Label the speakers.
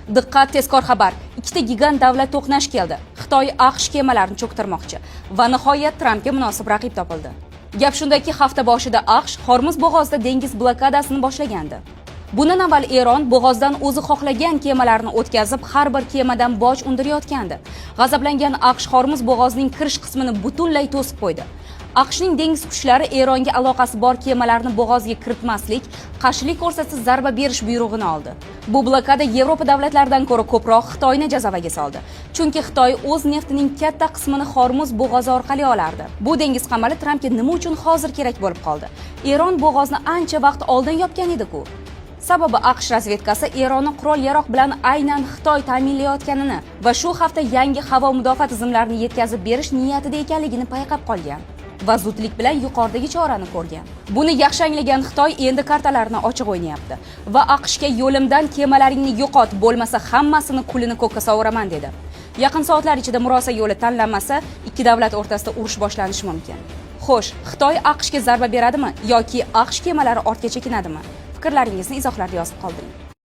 Speaker 1: Diqqat, tezkor xabar. Ikkita gigant davlat to'qnash keldi. Xitoy AQSh kemalarini cho'ktirmoqchi va nihoyat Trampga munosib raqib topildi. Gap shundaki, hafta boshida AQSh Hormuz bo'g'ozida dengiz blokadasini boshlagandi. Bundan avval Eron bo'g'ozdan o'zi xohlagan kemalarni o'tkazib, har bir kemadan boj undirayotgandi. G'azablangan AQSh Hormuz bo'g'ozining kirish qismini butunlay to'sib qo'ydi. AQShning dengiz kuchlari Eronga aloqasi bor kemalarni bo'g'ozga kiritmaslik, qarshilik ko'rsatsa zarba berish buyrug'ini oldi. Bu blokada Yevropa davlatlaridan ko'ra ko'proq Xitoyni jazavaga soldi. Chunki Xitoy o'z neftining katta qismini Hormuz bo'g'ozi orqali olardi. Bu dengiz qamali Trampga nima uchun hozir kerak bo'lib qoldi? Eron bo'g'ozni ancha vaqt oldin yopgan edi-ku. Sababi AQSh razvedkasi Eronni qurol-yarog' bilan aynan Xitoy ta'minlayotganini va shu hafta yangi havo mudofaa tizimlarini yetkazib berish niyatida ekanligini payqab qolgan va zudlik bilan yuqoridagi chorani ko'rgan. Buni yaxshi anglagan Xitoy endi kartalarini ochiq o'ynayapti va AQShga yo'limdan kemalaringni yo'qot, bo'lmasa hammasini kulini ko'kka sovuraman dedi. Yaqin soatlar ichida murosa yo'li tanlanmasa, ikki davlat o'rtasida urush boshlanishi mumkin. Xo'sh, Xitoy AQShga zarba beradimi yoki AQSh kemalari ortga chekinadimi? Fikrlaringizni izohlarda yozib qoldiring.